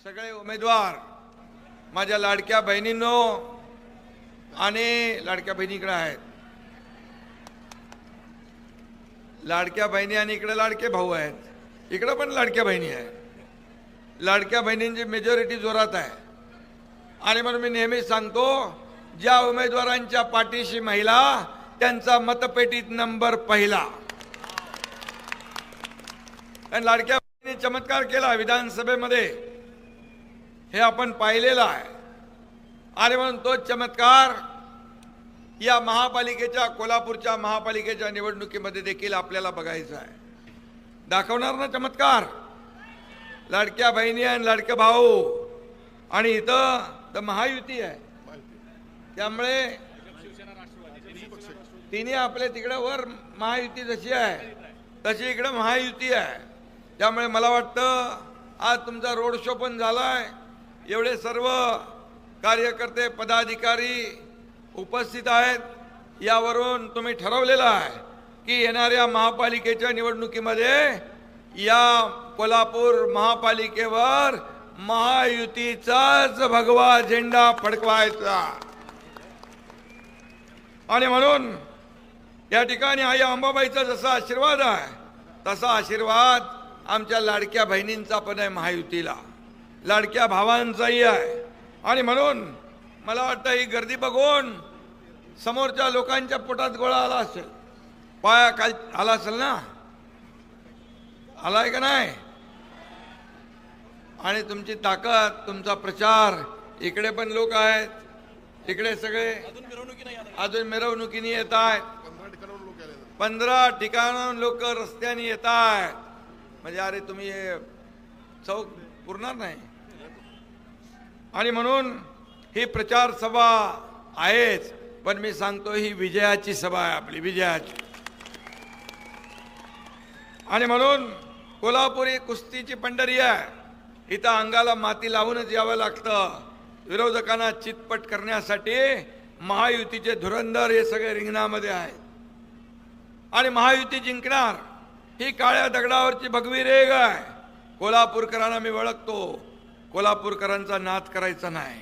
सगळे उमेदवार माझ्या लाडक्या बहिणींनो आणि लाडक्या बहिणीकडे आहेत, लाडक्या बहिणी आणि इकडे लाडके भाऊ आहेत, इकडे पण लाडक्या बहिणी आहेत. लाडक्या बहिणींची मेजॉरिटी जोरात आहे आणि म्हणून मी नेहमी सांगतो, ज्या उमेदवारांच्या पाठीशी महिला त्यांचा मतपेटीत नंबर पहिला. आणि लाडक्या बहिणींनी चमत्कार केला विधानसभेमध्ये, हे आपण पाहिलेलं आहे. आणि म्हणून तो चमत्कार या महापालिकेच्या, कोल्हापूरच्या महापालिकेच्या निवडणुकीमध्ये देखील आपल्याला बघायचा आहे. दाखवणार ना चमत्कार, लाडक्या बहिणी आणि लाडके भाऊ. आणि इथं तर महायुती आहे, त्यामुळे तिने आपल्या तिकडे वर महायुती जशी आहे तशी इकडे महायुती आहे. त्यामुळे मला वाटतं आज तुमचा रोड शो पण झालाय, एवढे सर्व कार्यकर्ते पदाधिकारी उपस्थित आहेत. यावरून तुम्ही ठरवलेलं आहे की येणाऱ्या महापालिकेच्या निवडणुकीमध्ये या कोल्हापूर महापालिकेवर महायुतीचाच भगवा झेंडा फडकवायचा. आणि म्हणून या ठिकाणी आई अंबाबाईचा जसा आशीर्वाद आहे तसा आशीर्वाद आमच्या लाडक्या बहिणींचा पण आहे, महायुतीला लाडक्या भावांचाही आहे. आणि म्हणून मला वाटतं ही गर्दी बघून समोरच्या लोकांच्या पोटात गोळा आला असेल, पाया काल आला असेल ना, आलाय का नाही? आणि तुमची ताकद, तुमचा प्रचार, इकडे पण लोक आहेत, इकडे सगळे अजून मिरवणुकीने येत आहेत, 15 ठिकाणाहून लोक रस्त्याने येत आहेत. म्हणजे अरे तुम्ही हे चौक पुरणार नाही. आणि म्हणून ही प्रचार सभा आहेच, पण मी सांगतो ही विजयाची सभा आहे, आपली विजयाची. आणि म्हणून कोल्हापूर ही कुस्तीची पंढरी आहे, इथं अंगाला माती लावूनच यावं लागतं. विरोधकांना चितपट करण्यासाठी महायुतीचे धुरंधर हे सगळे रिंगणामध्ये आहेत आणि महायुती जिंकणार. ही काळ्या दगडावरची भगवी रेघ आहे. कोल्हापूरकरांना मी ओळखतो, कोल्हापूरकरांचा नाद करायचा नाही.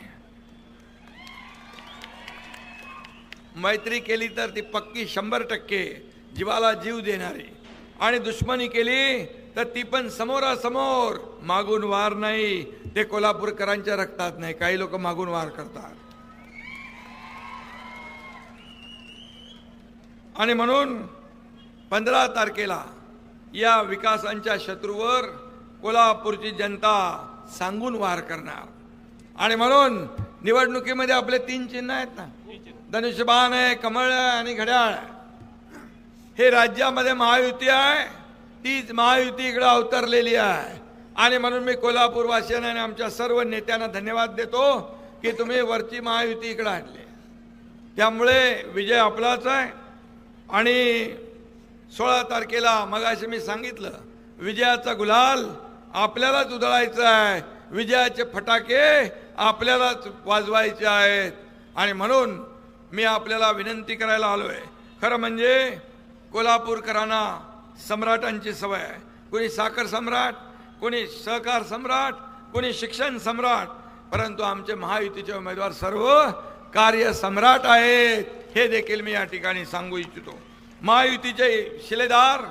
मैत्री केली तर ती पक्की 100% जीवाला जीव देणारी, आणि दुश्मनी केली तर ती पण समोरासमोर, मागून वार नाही. ते कोल्हापूरकरांच्या रक्तात नाही, काही लोक मागून वार करतात. आणि म्हणून 15 तारखेला या विकासांच्या शत्रूवर कोल्हापूरची जनता सांगून वार करणार. आणि म्हणून निवडणुकीमध्ये आपले 3 चिन्ह आहेत ना, धनुष्यबाण आहे, कमळ आहे आणि घड्याळ आहे. हे राज्यामध्ये महायुती आहे, तीच महायुती इकडे अवतरलेली आहे. आणि म्हणून मी कोल्हापूर वासियांना आणि आमच्या सर्व नेत्यांना धन्यवाद देतो की तुम्ही वरची महायुती इकडे आणली. त्यामुळे विजय आपलाच आहे. आणि 16 तारखेला मगाशी मी सांगितलं, विजयाचा गुलाल आपल्यालाच उधळायचा आहे, विजयाचे फटाके आपल्यालाच वाजवायचे आहेत. आणि म्हणून मी आपल्याला विनंती करायला आलोय. खरं म्हणजे कोल्हापूरकरांना सम्राटांची सवय आहे, कोणी साखर सम्राट, कोणी सहकार सम्राट, कोणी शिक्षण सम्राट, परंतु आमचे महायुतीचे उमेदवार सर्व कार्य सम्राट आहेत, हे देखील मी या ठिकाणी सांगू इच्छितो. महायुतीचे शिलेदार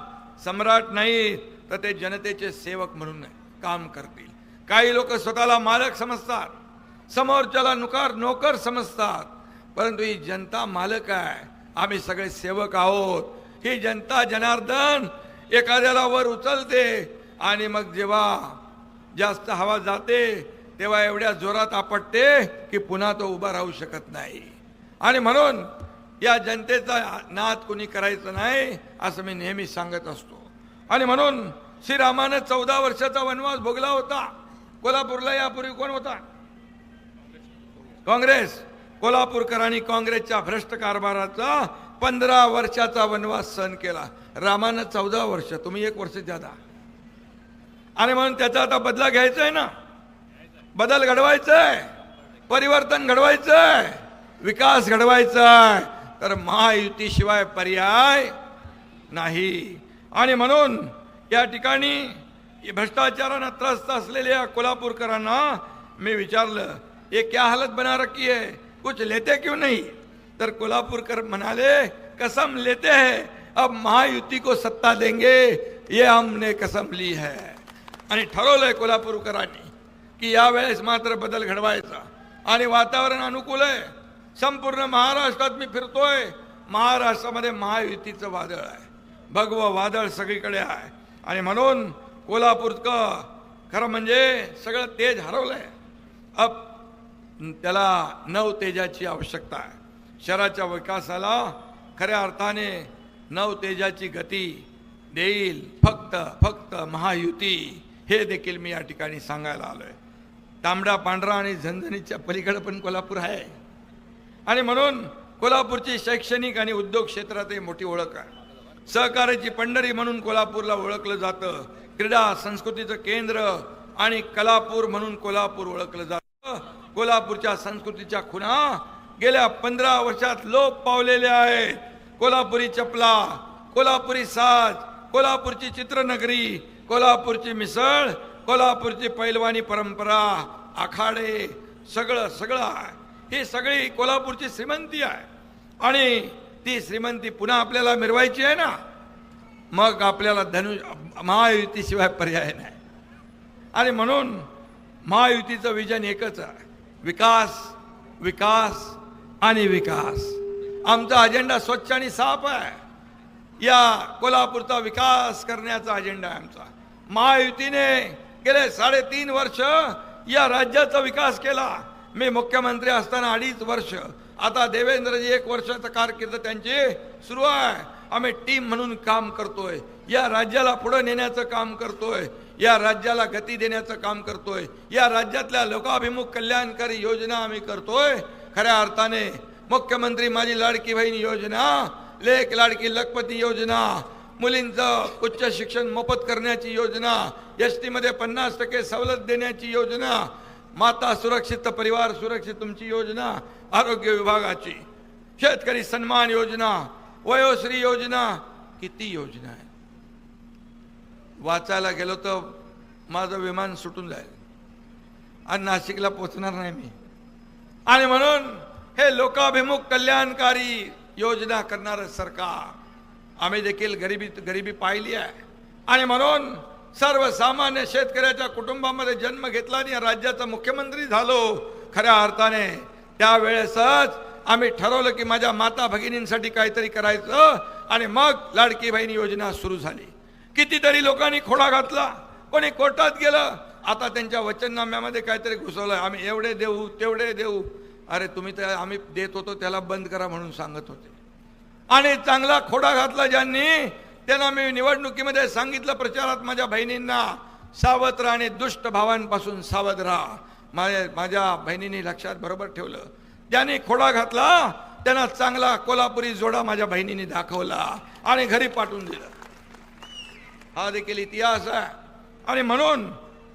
सम्राट नाही, तर ते जनतेचे सेवक म्हणून काम करतील. काही लोक स्वतःला मालक समजतात, समोरच्याला नोकर समजतात, परंतु ही जनता मालक आहे, आम्ही सगळे सेवक आहोत. ही जनता जनार्दन एखाद्याला वर उचलते आणि मग जेव्हा जास्त हवा जाते तेव्हा एवढ्या जोरात आपटते की पुन्हा तो उभा राहू शकत नाही. आणि म्हणून या जनतेचा नाद कुणी करायचं नाही, असं मी नेहमी सांगत असतो. आणि म्हणून श्रीरामाने 14 वर्षाचा वनवास भोगला होता. कोल्हापूरला यापूर्वी कोण होता? काँग्रेस. कोल्हापूरकरांनी काँग्रेसच्या भ्रष्ट कारभाराचा 15 वर्षाचा वनवास सहन केला. रामानं 14 वर्ष, तुम्ही 1 वर्ष ज्यादा. आणि म्हणून त्याचा आता बदला घ्यायचा आहे ना, बदल घडवायचा आहे, परिवर्तन घडवायचं आहे, विकास घडवायचा आहे, तर महायुतीशिवाय पर्याय नाही. आणि म्हणून या ठिकाणी भ्रष्टाचारानं त्रस्त असलेल्या कोल्हापूरकरांना मी विचारलं, ये क्या हालत बना रखी है, कुछ लेते क्यों नहीं? तर कोल्हापूरकर म्हणाले, कसम लेते हैं, अब महायुति को सत्ता देंगे, ये हमने कसम ली है. आणि ठरवलंय कोल्हापूरकरांनी की यावेळेस मात्र बदल घडवायचा. आणि वातावरण अनुकूल आहे. संपूर्ण महाराष्ट्रात मी फिरतोय, महाराष्ट्रामध्ये महायुतीचं वादळ आहे, भगवं वादळ सगळीकडे आहे. आणि म्हणून कोल्हापूरचं खरं म्हणजे सगळं तेज हरवलंय. अब त्याला नव तेजाची आवश्यकता आहे. शहराच्या विकासाला खऱ्या अर्थाने नव तेजाची गती देईल फक्त महायुती, हे देखील मी या ठिकाणी सांगायला आलोय. तांबडा पांढरा आणि झणझणीच्या पलीकडे पण कोल्हापूर आहे. आणि म्हणून कोल्हापूरची शैक्षणिक आणि उद्योग क्षेत्रातही मोठी ओळख आहे. सहकार्याची पंढरी म्हणून कोल्हापूरला ओळखलं जातं. क्रीडा संस्कृतीचं केंद्र आणि कलापूर म्हणून कोल्हापूर ओळखलं जातं. कोल्हापूरच्या संस्कृतीच्या खुणा गेल्या 15 वर्षात लोप पावलेल्या आहेत. कोल्हापुरी चपला, कोल्हापुरी साज, कोल्हापूरची चित्रनगरी, कोल्हापूरची मिसळ, कोल्हापूरची पैलवानी परंपरा, आखाडे, सगळं आहे. ही सगळी कोल्हापूरची श्रीमंती आहे. आणि ती श्रीमंती पुन्हा आपल्याला मिरवायची आहे ना, मग आपल्याला महायुतीशिवाय पर्याय नाही. आणि म्हणून महायुतीचं विजन एकच आहे, विकास विकास आणि विकास. आमचा अजेंडा स्वच्छ आणि साफ आहे. या कोल्हापूरचा विकास करण्याचा अजेंडा आहे आमचा. महायुतीने गेले 3.5 वर्ष या राज्याचा विकास केला. मी मुख्यमंत्री असताना 2.5 वर्ष, आता देवेंद्रजी 1 वर्षाचा कारकीर्द त्यांची सुरू आहे. आम्ही टीम म्हणून काम करतोय. या राज्याला पुढे नेण्याचं काम करतोय. या राज्याला गती देण्याचं काम करतोय. या राज्यातल्या लोकाभिमुख कल्याणकारी योजना आम्ही करतोय. खऱ्या अर्थाने मुख्यमंत्री माझी लाडकी बहीण योजना, लेक लाडकी लखपती योजना, मुलींचं उच्च शिक्षण मोफत करण्याची योजना, एसटी मध्ये 50% सवलत देण्याची योजना, माता सुरक्षित तर परिवार सुरक्षित तुमची योजना, आरोग्य विभागाची, शेतकरी सन्मान योजना, वयोश्री योजना, किती योजना आहे. वाचायला गेलो तर माझं विमान सुटून जाईल आणि नाशिकला पोचणार नाही मी. आणि म्हणून हे लोकाभिमुख कल्याणकारी योजना करणारं सरकार. आम्ही देखील गरिबी पाहिली आहे. आणि म्हणून सर्वसामान्य शेतकऱ्याच्या कुटुंबामध्ये जन्म घेतला आणि राज्याचा मुख्यमंत्री झालो. खऱ्या अर्थाने त्यावेळेसच आम्ही ठरवलं की माझ्या माता भगिनींसाठी काहीतरी करायचं. आणि मग लाडकी बहीण योजना सुरू झाली. कितीतरी लोकांनी खोडा घातला, कोणी कोर्टात गेलं. आता त्यांच्या वचननाम्यामध्ये काहीतरी घुसवलं, आम्ही एवढे देऊ तेवढे देऊ. अरे तुम्ही तर आम्ही देत होतो त्याला बंद करा म्हणून सांगत होते. आणि चांगला खोडा घातला ज्यांनी, त्यांना मी निवडणुकीमध्ये सांगितलं प्रचारात माझ्या बहिणींना, सावध राहा आणि दुष्ट भावांपासून सावध राहा. माझ्या बहिणींनी लक्षात बरोबर ठेवलं. ज्यांनी खोडा घातला त्यांना चांगला कोल्हापुरी जोडा माझ्या बहिणींनी दाखवला आणि घरी पाठवून दिलं. हा देखील इतिहास आहे. आणि म्हणून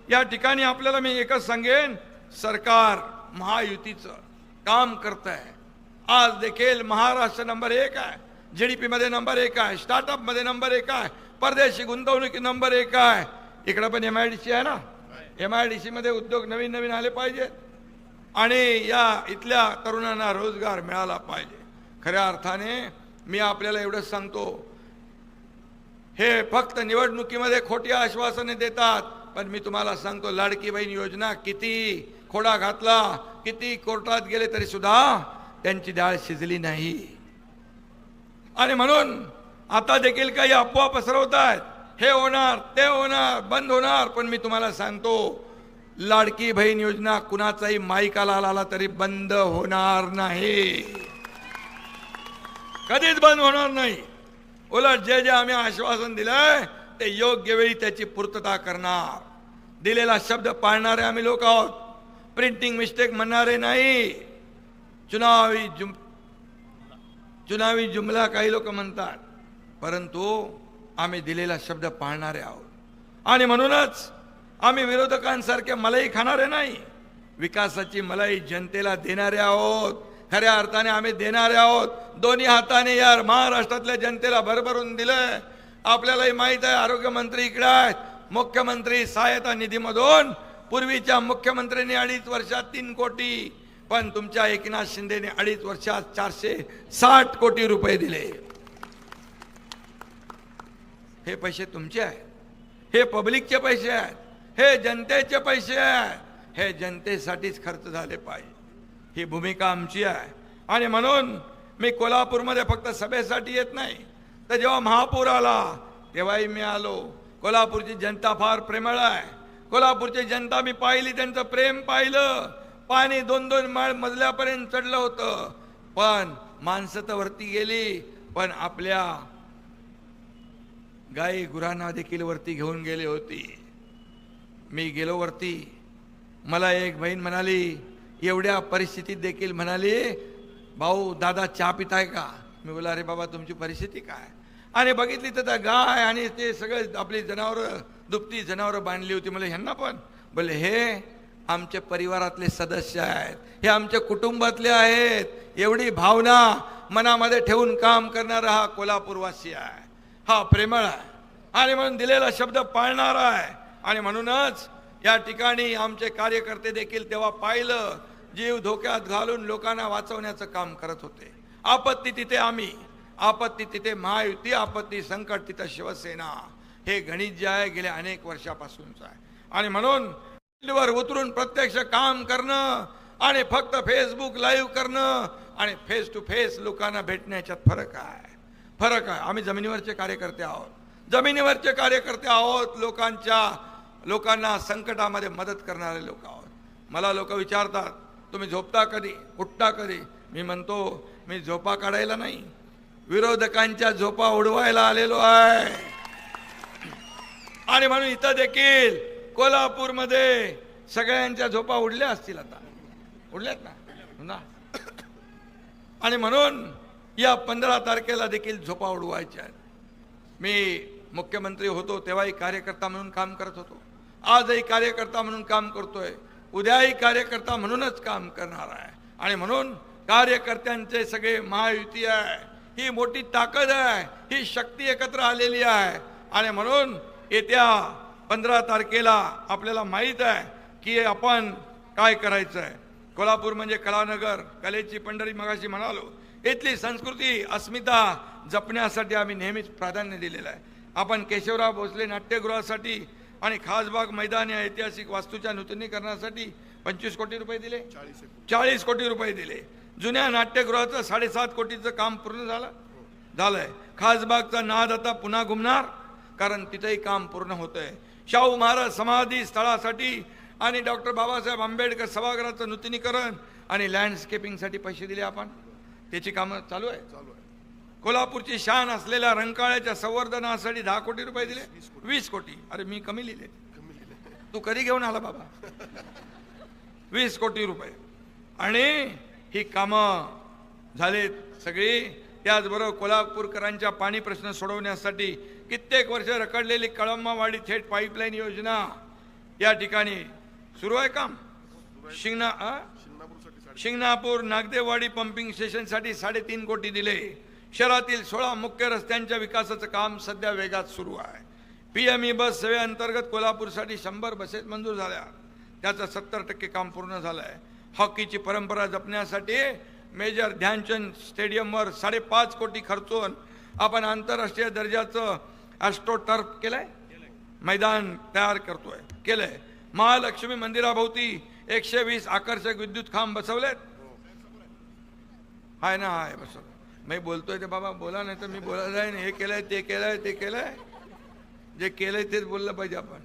या ठिकाणी आपल्याला मी एकच सांगेन, सरकार महायुतीचं काम करत आहे. आज देखील महाराष्ट्र नंबर 1 आहे, जीडीपी मध्ये नंबर 1 आहे, स्टार्टअप मध्ये नंबर 1 आहे, परदेशी गुंतवणुकी नंबर 1 आहे. इकडे पण MIDC आहे ना, MIDC मध्ये उद्योग नवीन नवीन आले पाहिजेत आणि या इथल्या तरुणांना रोजगार मिळाला पाहिजे. खऱ्या अर्थाने मी आपल्याला एवढंच सांगतो, हे फक्त निवडणुकीमध्ये खोटी आश्वासने देतात. पण मी तुम्हाला सांगतो, लाडकी बहीण योजना किती खोडा घातला, किती कोर्टात गेले तरी सुद्धा त्यांची डाळ शिजली नाही. आणि म्हणून आता देखील काही अफवा पसरवतात, हे होणार ते होणार बंद होणार. पण मी तुम्हाला सांगतो, लाडकी बहीण योजना कुणाचाही माईकाला आला तरी बंद होणार नाही, कधीच बंद होणार नाही. उलट जे जे आम्ही आश्वासन दिलंय ते योग्य वेळी त्याची पूर्तता करणार. दिलेला शब्द पाळणारे आम्ही लोक आहोत. प्रिंटिंग मिस्टेक म्हणणारे नाही. चुनावी जुमला काही लोक म्हणतात, परंतु आम्ही दिलेला शब्द पाळणारे आहोत. आणि म्हणूनच आम्ही विरोधकांसारखे मलाई खाणारे नाही, विकासाची मलाई जनतेला देणारे आहोत. खऱ्या अर्थाने आम्ही देणारे आहोत. दोन्ही हाताने यार महाराष्ट्रातल्या जनतेला भरभरून दिलंय. आपल्यालाही माहित आहे, आरोग्यमंत्री इकडे आहेत, मुख्यमंत्री सहायता निधीमधून पूर्वीच्या मुख्यमंत्र्यांनी 2.5 वर्षात 3 कोटी, पण तुमच्या एकनाथ शिंदेने 2.5 वर्षात 460 कोटी रुपये दिले. हे पैसे तुमचे आहेत, हे पब्लिकचे पैसे आहेत, हे जनतेचे पैसे आहेत, हे जनतेसाठीच खर्च झाले पाहिजे. ही भूमिका आमची आहे. आणि म्हणून मी कोल्हापूरमध्ये फक्त सभेसाठी येत नाही, तर जेव्हा महापूर आला तेव्हाही मी आलो. कोल्हापूरची जनता फार प्रेमळ आहे. कोल्हापूरची जनता मी पाहिली, त्यांचं प्रेम पाहिलं. पाणी 2-2 मजल्यापर्यंत चढलं होतं, पण माणसं तर वरती गेली, पण आपल्या गाई गुरांना देखील वरती घेऊन गेली होती. मी गेलो वरती. मला एक बहीण म्हणाली, एवढ्या परिस्थितीत देखील म्हणाली, भाऊ दादा चहा पिताय का? मी बोला, अरे बाबा तुमची परिस्थिती काय? आणि बघितली तर त्या गाय आणि ते सगळे आपली जनावरं, दुभती जनावरं बांधली होती. मला ह्यांना पण बोले, हे आमच्या परिवारातले सदस्य आहेत, हे आमच्या कुटुंबातले आहेत. एवढी भावना मनामध्ये ठेवून काम करणारा हा कोल्हापूरवासी आहे, हा प्रेमळ आहे, आणि म्हणून दिलेला शब्द पाळणारा आहे. आणि म्हणूनच या ठिकाणी आमचे कार्यकर्ते देखील तेव्हा पाहिलं, जीव धोक्यात घालून लोकांना वाचवण्याचं काम करत होते. आपत्ती तिथे आम्ही, आपत्ती तिथे महायुती, आपत्ती संकट तिथं शिवसेना. हे गणित जे आहे गेल्या अनेक वर्षापासूनच आहे. आणि म्हणून वर उतरून प्रत्यक्ष काम करणं आणि फक्त फेसबुक लाईव्ह करणं आणि फेस टू फेस लोकांना भेटण्याच्यात फरक आहे, फरक आहे. आम्ही जमिनीवरचे कार्यकर्ते आहोत, जमिनीवरचे कार्यकर्ते आहोत, लोकांना संकटामध्ये मदत करणारे लोक आहोत. मला लोक विचारतात, तुम्ही झोपता कधी, उठता कधी? मी म्हणतो, मी झोपा काढायला नाही, विरोधकांच्या झोपा उडवायला आलेलो आहे. आणि म्हणून इथं देखील कोल्हापूरमध्ये सगळ्यांच्या झोपा उडल्या असतील, आता उडल्यात ना. आणि म्हणून या 15 तारखेला देखील झोपा उडवायच्या आहेत. मी मुख्यमंत्री होतो तेव्हाही कार्यकर्ता म्हणून काम करत होतो, आजही कार्यकर्ता म्हणून काम करतोय, उद्याही कार्यकर्ता म्हणूनच काम करणार आहे. आणि म्हणून कार्यकर्त्यांचे सगळे महायुती आहे, ही मोठी ताकद आहे, ही शक्ती एकत्र आलेली आहे. आणि म्हणून येत्या 15 तारखेला आपल्याला माहीत आहे की आपण काय करायचं आहे. कोल्हापूर म्हणजे कलानगर, कलेची पंढरी मगाशी म्हणालो. इथली संस्कृती अस्मिता जपण्यासाठी आम्ही नेहमीच प्राधान्य दिलेलं आहे. आपण केशवराव भोसले नाट्यगृहासाठी आणि खासबाग मैदान या ऐतिहासिक वास्तूच्या नूतनीकरणासाठी 25 कोटी रुपये दिले, 40 कोटी रुपये दिले. जुन्या नाट्यगृहाचं 7.5 कोटीचं काम पूर्ण झालंय. खासबागचा नाद आता पुन्हा घुमणार, कारण तिथेही काम पूर्ण होतंय. शाहू महाराज समाधी स्थळासाठी आणि डॉक्टर बाबासाहेब आंबेडकर सभागृहाचं नूतनीकरण आणि लँडस्केपिंगसाठी पैसे दिले आपण, त्याची कामं चालू आहे. कोल्हापूरची शान असलेल्या रंकाळ्याच्या संवर्धनासाठी 10 कोटी रुपये दिले, 20 कोटी. अरे मी कमी लिहिले, तू कधी घेऊन आला बाबा? 20 कोटी रुपये. आणि ही कामं झालीत सगळी. त्याचबरोबर कोल्हापूरकरांच्या पाणी प्रश्न सोडवण्यासाठी कित्येक वर्ष रखडलेली कळंबावाडी थेट पाईपलाईन योजना या ठिकाणी सुरू आहे काम. शिंगणापूर नागदेवाडी पंपिंग स्टेशनसाठी 3.5 कोटी दिले. शहरातील 16 मुख्य रस्त्यांच्या विकासाचं काम सध्या वेगात सुरू आहे. PME बस सेवेअंतर्गत कोल्हापूरसाठी 100 बसेस मंजूर झाल्या, त्याचं 70% काम पूर्ण झालं आहे. हॉकीची परंपरा जपण्यासाठी मेजर ध्यानचंद स्टेडियमवर 5.5 कोटी खर्चून आपण आंतरराष्ट्रीय दर्जाचं ॲस्ट्रो टर्फ केलंय, मैदान तयार केलंय. महालक्ष्मी मंदिराभोवती 120 आकर्षक विद्युत खांब बसवलेत. हाय ना, हाय बसवलं. मी बोलतोय ते बाबा बोला, नाही तर मी बोलायला जाईन. हे केलंय, ते केलंय, ते केलंय. जे केलंय तेच बोललं पाहिजे आपण.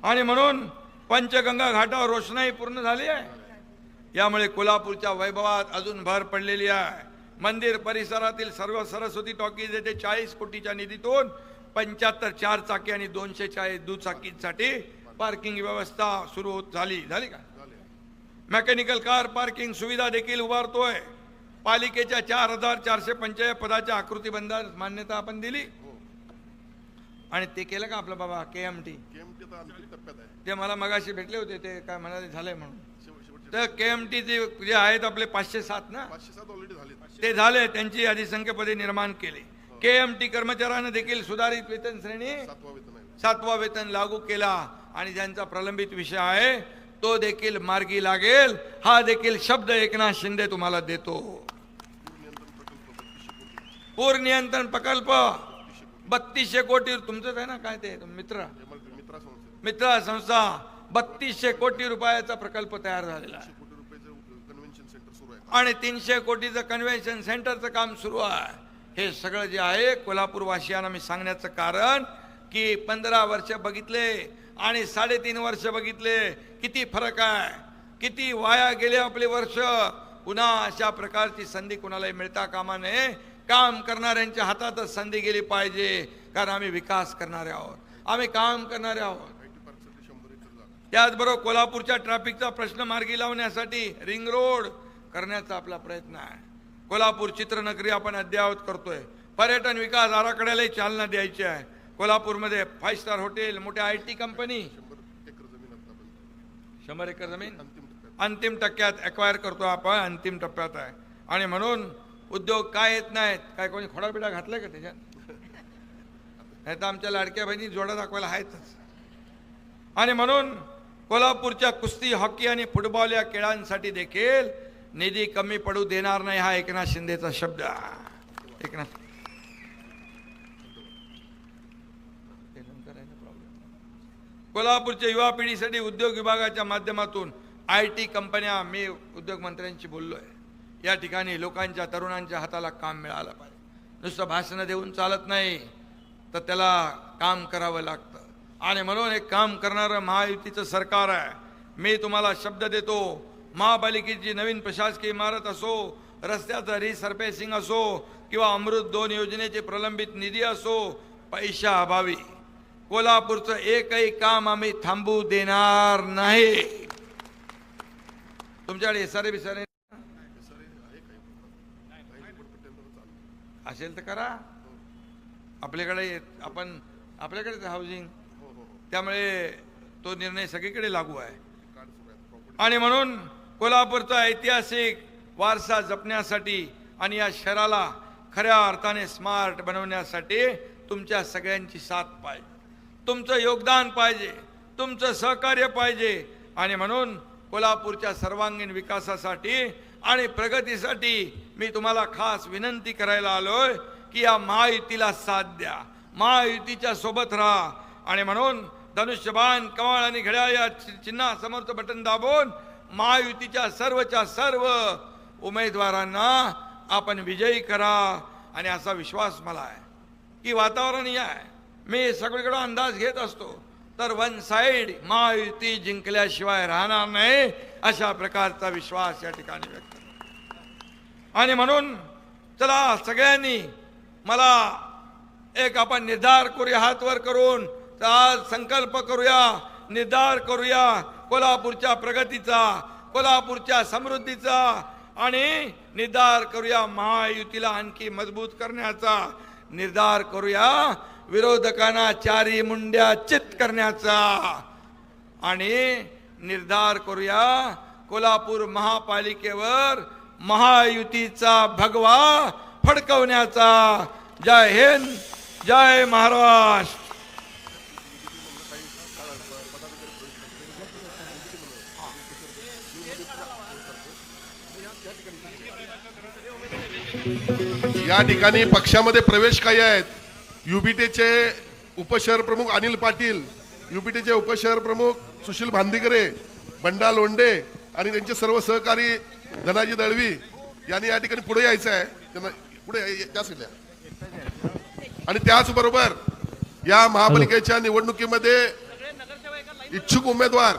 आणि म्हणून पंचगंगा घाटावर रोषणाई पूर्ण झाली आहे. यामुळे कोल्हापूरच्या वैभवात अजून भर पडलेली आहे. मंदिर परिसरातील सर्व सरस्वती टॉकीज येथे 40 कोटीच्या निधीतून 75 4 चाकी आणि 240 दुचाकींसाठी पार्किंग व्यवस्था सुरू झाली का? मेकॅनिकल कार पार्किंग सुविधा देखील उभारतोय. पालिकेच्या 4445 पदाच्या आकृतीबंधास मान्यता आपण दिली. आणि ते केलं का आपलं बाबा KMT? ते मला मगाशी भेटले होते, ते काय म्हणाले झालंय म्हणून. तर KMT जे आहेत आपले 507 ना, 507 ऑलरेडी झाले. ते झाले. त्यांची अधिसंख्य पदे निर्माण केली. KMT कर्मचाऱ्यांना देखील सुधारित वेतन श्रेणी 7वा वेतन लागू केला आणि ज्यांचा प्रलंबित विषय आहे तो देखील मार्गी लागेल, हा देखील शब्द एकनाथ शिंदे तुम्हाला देतो। पूर नियंत्रण प्रकल्प 3200 कोटी तुमचंच आहे ना, काय ते मित्रा संस्था 3200 कोटी रुपयाचा प्रकल्प तयार झालेला आहे आणि 300 कोटीचं कन्व्हेन्शन सेंटरचं काम सुरू आहे। हे सगळं जे आहे कोल्हापूर वासियांना मी सांगण्याचं कारण की 15 वर्ष बघितले आणि 3.5 वर्ष बघितले, किती फरक आहे, किती वाया गेले आपले वर्ष। पुन्हा अशा प्रकारची संधी कुणालाही मिळता कामा नये। काम करणाऱ्यांच्या हातातच संधी गेली पाहिजे, कारण आम्ही विकास करणारे आहोत, आम्ही काम करणारे आहोत। त्याचबरोबर कोल्हापूरच्या ट्रॅफिकचा प्रश्न मार्गी लावण्यासाठी रिंग रोड करण्याचा आपला प्रयत्न आहे। कोल्हापूर चित्रनगरी आपण अद्ययावत करतोय। पर्यटन विकास आराखड्यालाही चालना द्यायची आहे। कोल्हापूरमध्ये 5 स्टार हॉटेल, मोठ्या IT कंपनी, 100 एकर जमीन अंतिम टप्प्यात एक्वायर करतो आपण, अंतिम टप्प्यात आहे। आणि म्हणून उद्योग काय येत नाहीत, काय कोणी खोडाबिडा घातलाय का त्याच्यात? नाही तर आमच्या लाडक्या बहिणी जोडा दाखवायला आहेतच। आणि म्हणून कोल्हापूरच्या कुस्ती, हॉकी आणि फुटबॉल या खेळांसाठी देखील निधी कमी पडू देणार नाही, हा एकनाथ शिंदेचा शब्द आहे। एकनाथ कोल्हापूरच्या युवा पिढीसाठी उद्योग विभागाच्या माध्यमातून IT कंपन्या, मी उद्योग मंत्र्यांशी बोललोय, या ठिकाणी लोकांच्या तरुणांच्या हाताला काम मिळालं पाहिजे। नुसतं भाषण देऊन चालत नाही, तर त्याला काम करावं लागतं। आणि म्हणून एक काम करणारं महायुतीचं सरकार आहे। मी तुम्हाला शब्द देतो, महापालिकेची नवीन प्रशासकीय इमारत असो, रस्त्याचं रिसर्फेसिंग असो किंवा अमृत 2 योजनेचे प्रलंबित निधी असो, पैशाअभावी कोल्हापूरचं एकही काम आम्ही थांबू देणार नाही। तुमच्याकडे SRA बिसारे असेल तर करा, आपल्याकडे हाऊसिंग, त्यामुळे तो निर्णय सगळीकडे लागू आहे। आणि म्हणून कोल्हापूरचा ऐतिहासिक वारसा जपण्यासाठी आणि या शहराला खऱ्या अर्थाने स्मार्ट बनवण्यासाठी तुमच्या सगळ्यांची साथ पाहिजे, तुमचं योगदान पाहिजे, तुमचं सहकार्य पाहिजे। आणि म्हणून कोल्हापूरच्या सर्वांगीण विकासासाठी आणि प्रगतीसाठी मी तुम्हाला खास विनंती करायला आलोय की या महायुतीला साथ द्या, महायुतीच्या सोबत राहा। आणि म्हणून धनुष्यबाण, कमळ आणि घड्याळ या चिन्हासमोरचं बटन दाबून महायुतीच्या सर्वच्या सर्व उमेदवारांना आपण विजयी करा। आणि असा विश्वास मला आहे की वातावरण हे आहे, मी सगळीकडे अंदाज घेत असतो, तर वन साइड महायुती जिंकल्याशिवाय राहणार नाही, अशा प्रकारचा विश्वास या ठिकाणी व्यक्त करतो। आणि म्हणून चला सगळ्यांनी मला एक आपण निर्धार करूया, हात वर करून आज संकल्प करूया, निर्धार करूया कोल्हापूरच्या प्रगतीचा, कोल्हापूरच्या समृद्धीचा, आणि निर्धार करूया महायुतीला आणखी मजबूत करण्याचा, निर्धार करूया विरोधकांना चारी मुंड्या चित करण्याचा, आणि निर्धार करूया कोल्हापूर महापालिकेवर महायुतीचा भगवा फडकवण्याचा। जय हिंद, जय महाराष्ट्र। या ठिकाणी पक्षामध्ये प्रवेश काही आहेत, युबीटेचे उपशहर प्रमुख अनिल पाटील, युबीटेचे उपशहर प्रमुख सुशील भांदिगरे, बंडा लोंढे आणि त्यांचे सर्व सहकारी धनाजी दळवी यांनी या ठिकाणी पुढे यायचं आहे, त्यांना पुढे त्या साईडला। आणि त्याचबरोबर या महापालिकेच्या निवडणुकीमध्ये इच्छुक उमेदवार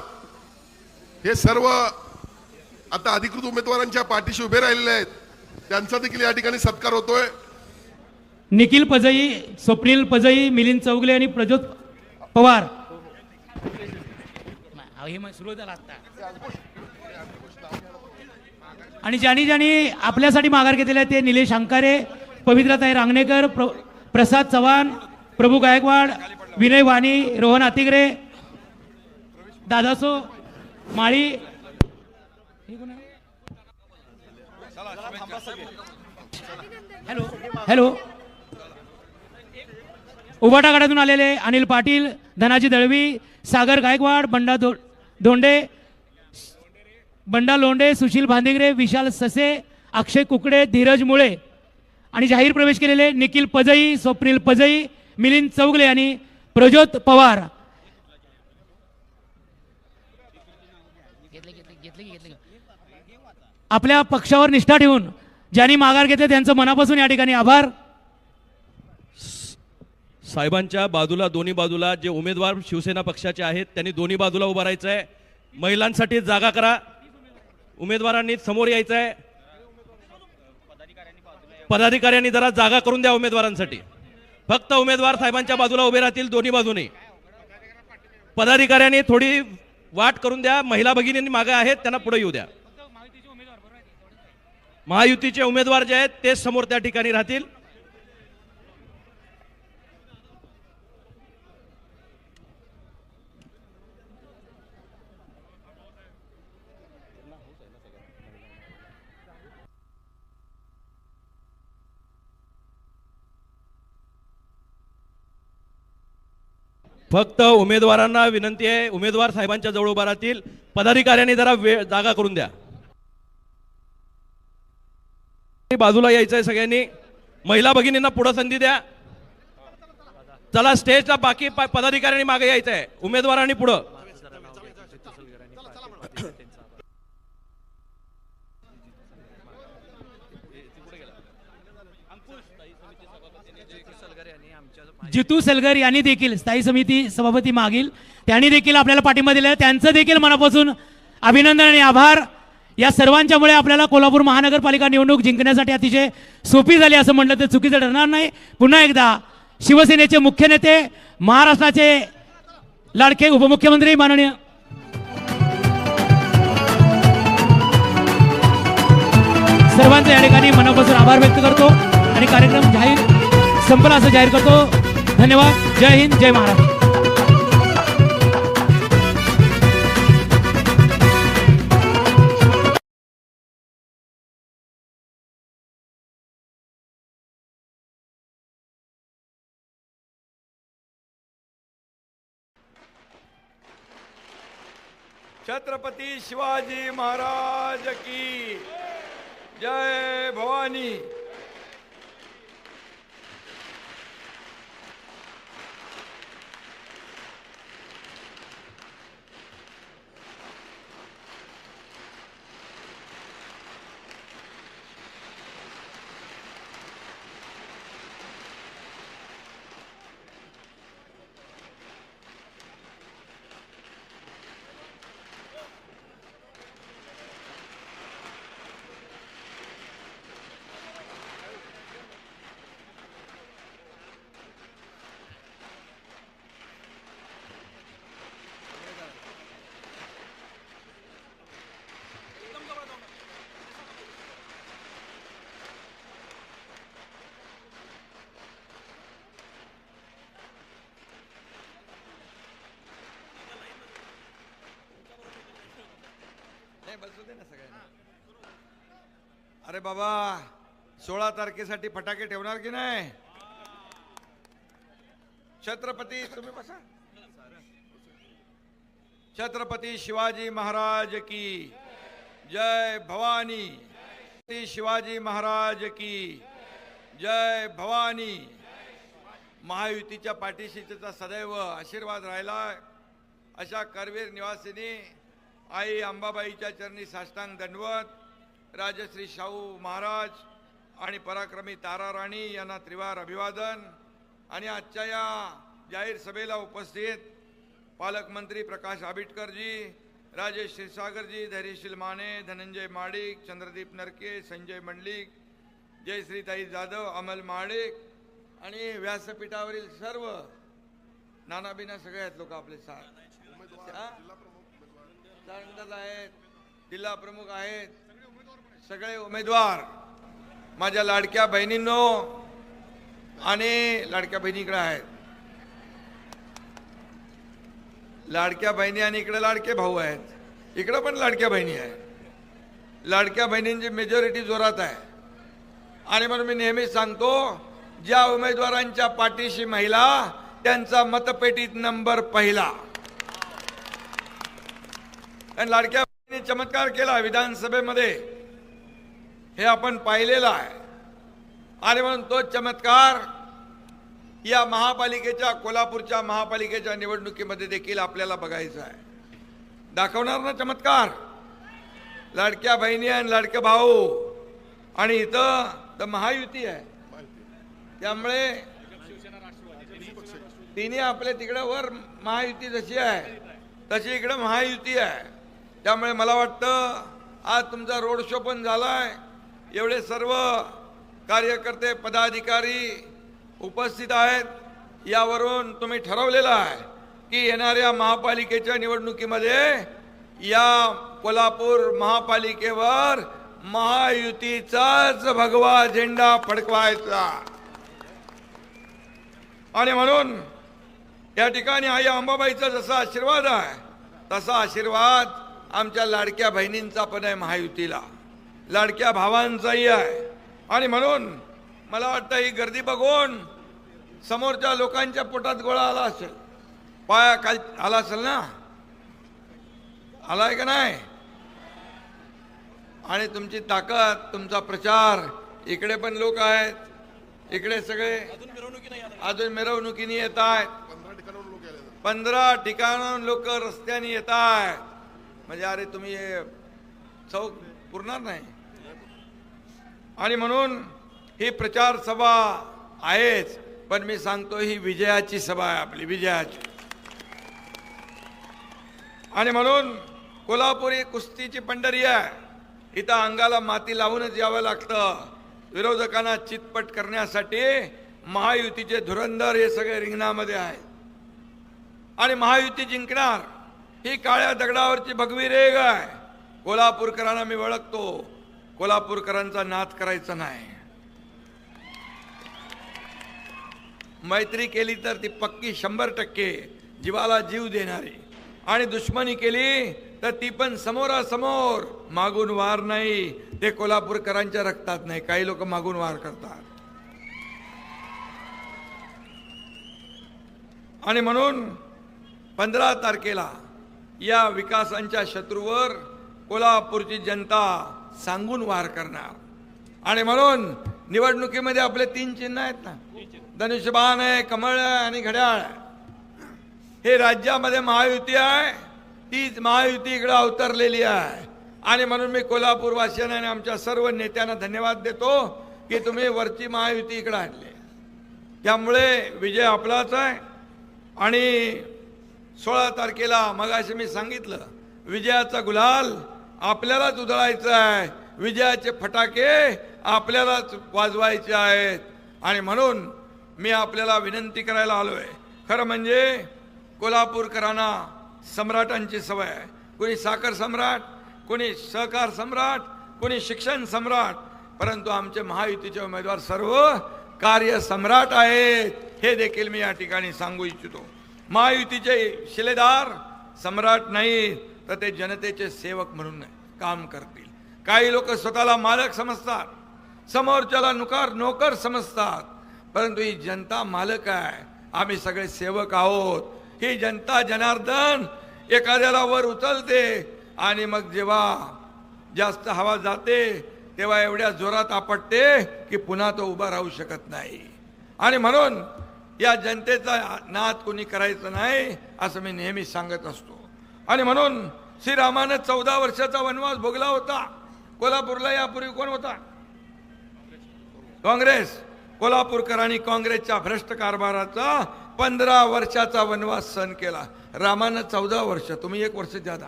हे सर्व आता अधिकृत उमेदवारांच्या पाठीशी उभे राहिलेले आहेत, त्यांचा देखील या ठिकाणी सत्कार होतोय। निखिल पजई, स्वप्नील पजई, मिलिंद चौगले आणि प्रज्योत पवार। आणि ज्यांनी ज्यांनी आपल्यासाठी माघार घेतलेला आहे ते निलेश अंकारे, पवित्रताई रांगणेकर, प्रसाद चव्हाण, प्रभू गायकवाड, विनय वाणी, रोहन आतिगरे, दादासो माळी। हॅलो हॅलो, उभाटा गटातून आलेले अनिल पाटील, धनाजी दळवी, सागर गायकवाड, बंडा लोंढे, सुशील भांदिगरे, विशाल ससे, अक्षय कुकडे, धीरज मुळे आणि जाहीर प्रवेश केलेले निखिल पजई, स्वप्नील पजई, मिलिंद चौगले आणि प्रज्योत पवार. आपल्या पक्षावर निष्ठा ठेवून ज्यांनी माघार घेतले त्यांचं मनापासून या ठिकाणी आभार. साहेबांच्या बाजूला, दोन्ही बाजूला जे उमेदवार शिवसेना पक्षाचे आहेत त्यांनी दोन्ही बाजूला उभं राहायचं आहे. महिलांसाठी जागा करा, उमेदवारांनी समोर यायचं आहे. पदाधिकाऱ्यांनी जरा जागा करून द्या उमेदवारांसाठी. फक्त उमेदवार साहेबांच्या बाजूला उभे राहतील दोन्ही बाजूने. पदाधिकाऱ्यांनी थोडी वाट करून द्या. महिला भगिनींनी मागे आहेत त्यांना पुढे येऊ द्या. महायुतीचे उमेदवार जे आहेत ते समोर त्या ठिकाणी राहतील. फक्त उमेदवारांना विनंती आहे, उमेदवार साहेबांच्या जवळ उभा राहतील. पदाधिकाऱ्यांनी जरा जागा करून द्या. बाजूला यायचंय सगळ्यांनी. महिला भगिनींना पुढे संधी द्या. चला स्टेजला बाकी पदाधिकाऱ्यांनी मागे यायचंय, उमेदवारांनी पुढं. जितू सलगर यांनी देखील स्थायी समिती सभापती मागील त्यांनी देखील आपल्याला पाठिंबा दिला. त्यांचं देखील मनापासून अभिनंदन आणि आभार. या सर्वांच्यामुळे आपल्याला कोल्हापूर महानगरपालिका निवडणूक जिंकण्यासाठी अतिशय सोपी झाली असं म्हटलं तर चुकीचं ठरणार नाही. पुन्हा एकदा शिवसेनेचे मुख्य नेते, महाराष्ट्राचे लाडके उपमुख्यमंत्री माननीय सर्वांचे या ठिकाणी मनापासून आभार व्यक्त करतो आणि कार्यक्रम संपला असं जाहीर करतो. धन्यवाद. जय हिंद, जय महाराष्ट्र. छत्रपती शिवाजी महाराज की जय. भवानी. अरे बाबा, 16 तारखेसाठी फटाके ठेवणार की नाही? छत्रपती, तुम्ही बसा. छत्रपती शिवाजी महाराज की जय. भवानी. शिवाजी महाराज की जय. भवानी. महायुतीच्या पाठीशी त्याचा सदैव आशीर्वाद राहिला. अशा करवीर निवासिनी आई अंबाबाईच्या चरणी साष्टांग दंडवत. राजश्री शाहू महाराज आणि पराक्रमी तारा राणी यांना त्रिवार अभिवादन. आणि आजच्या या जाहीर सभेला उपस्थित पालकमंत्री प्रकाश आंबेडकरजी, राजेश क्षीरसागरजी, धैर्यशील माने, धनंजय माडिक, चंद्रदीप नरके, संजय मंडलिक, जयश्रीताई जाधव, अमल माडिक आणि व्यासपीठावरील सर्व नानाबिना सगळे आहेत लोक आपले आहेत, जिल्हा प्रमुख आहेत, सगळे उमेदवार, माझ्या लाडक्या बहिणींनो आणि लाडक्या बहिणीकडे आहेत, लाडक्या बहिणी आणि इकडे लाडके भाऊ आहेत, इकडे पण लाडक्या बहिणी आहेत. लाडक्या बहिणींची मेजॉरिटी जोरात आहे आणि म्हणून मी नेहमीच सांगतो, ज्या उमेदवारांच्या पाठीशी महिला त्यांचा मतपेटीत नंबर पहिला. आणि लाडक्या बहिणीने चमत्कार केला विधानसभेमध्ये, हे आपण पाहिलेलं आहे. आणि म्हणून तो चमत्कार या महापालिकेच्या, कोल्हापूरच्या महापालिकेच्या निवडणुकीमध्ये देखील आपल्याला बघायचा आहे. दाखवणार ना चमत्कार, लाडक्या बहिणी आणि लाडके भाऊ. आणि इथं तर महायुती आहे, त्यामुळे तिने आपल्या तिकडे वर महायुती जशी आहे तशी इकडे महायुती आहे. त्यामुळे मला वाटतं आज तुमचा रोड शो पण झालाय, एवढे सर्व कार्यकर्ते पदाधिकारी उपस्थित आहेत. यावरून तुम्ही ठरवलेलं आहे की येणाऱ्या महापालिकेच्या निवडणुकीमध्ये या कोल्हापूर महापालिकेवर महायुतीचाच भगवा झेंडा फडकवायचा. आणि म्हणून या ठिकाणी आई अंबाबाईचा जसा आशीर्वाद आहे तसा आशीर्वाद आमच्या लाडक्या बहिणींचा पण आहे, महायुतीला लाडक्या भावांचाही आहे. आणि म्हणून मला वाटतं ही गर्दी बघून समोरच्या लोकांच्या पोटात गोळा आला असेल, पाया काल आला असेल ना, आलाय का नाही? आणि तुमची ताकद, तुमचा प्रचार, इकडे पण लोक आहेत, इकडे सगळे अजून मिरवणुकीने येत आहेत. 15 ठिकाणाहून लोक रस्त्याने येत आहेत. म्हणजे अरे तुम्ही हे चौक पुरणार नाही. आणि म्हणून ही प्रचार सभा आहेच, पण मी सांगतो ही विजयाची सभा आहे, आपली विजयाची. आणि म्हणून कोल्हापूर ही कुस्तीची पंढरी आहे. इथं अंगाला माती लावूनच यावं लागतं. विरोधकांना चितपट करण्यासाठी महायुतीचे धुरंधर हे सगळे रिंगणामध्ये आहेत. आणि महायुती जिंकणार ही काळ्या दगडावरची भगवी रेघ आहे. कोल्हापूरकरांना मी ओळखतो, कोल्हापूरकरांचा नाद करायचा नाही. मैत्री केली तर ती पक्की 100% जीवाला जीव देणारी, आणि दुश्मनी केली तर ती पण समोरासमोर, मागून वार नाही. ते कोल्हापूरकरांच्या रक्तात नाही. काही लोक मागून वार करतात. आणि म्हणून 15 तारखेला या विकासांच्या शत्रूवर कोल्हापूरची जनता सांगून वार करणार. आणि म्हणून निवडणुकीमध्ये आपले 3 चिन्ह आहेत ना, धनुष्यबाण आहे, कमळ आहे आणि घड्याळ आहे. हे राज्यामध्ये महायुती आहे, तीच महायुती इकडे अवतरलेली आहे. आणि म्हणून मी कोल्हापूर वासियांना आणि आमच्या सर्व नेत्यांना धन्यवाद देतो की तुम्ही वरची महायुती इकडे आणली. त्यामुळे विजय आपलाच आहे. आणि 16 तारखेला मगाशी मी सांगितलं, विजयाचा गुलाल आपल्यालाच उधळायचा आहे, विजयाचे फटाके आपल्यालाच वाजवायचे आहेत. आणि म्हणून मी आपल्याला विनंती करायला आलोय. खरं म्हणजे कोल्हापूरकरांना सम्राटांची सवय आहे. कोणी साखर सम्राट, कोणी सहकार सम्राट, कोणी शिक्षण सम्राट, परंतु आमचे महायुतीचे उमेदवार सर्व कार्य सम्राट आहेत. हे देखील मी या ठिकाणी सांगू इच्छितो. महायुतीचे शिलेदार सम्राट नाही, तर ते जनतेचे सेवक म्हणून काम करतील. काही लोक स्वतःला मालक समजतात, समोरच्याला नोकर समजतात, परंतु ही जनता मालक आहे, आम्ही सगळे सेवक आहोत. ही जनता जनार्दन एखाद्याला वर उचलते आणि मग जेव्हा जास्त हवा जाते तेव्हा एवढ्या जोरात आपटते की पुन्हा तो उभा राहू शकत नाही. आणि म्हणून या जनतेचा नाद कोणी करायचं नाही असं मी नेहमी सांगत असतो. आणि म्हणून श्रीरामानं 14 वर्षाचा वनवास भोगला होता. कोल्हापूरला यापूर्वी कोण होता? काँग्रेस. कोल्हापूरकरांनी काँग्रेसच्या भ्रष्ट कारभाराचा 15 वर्षाचा वनवास सहन केला. रामानं 14 वर्ष, तुम्ही 1 वर्ष जादा.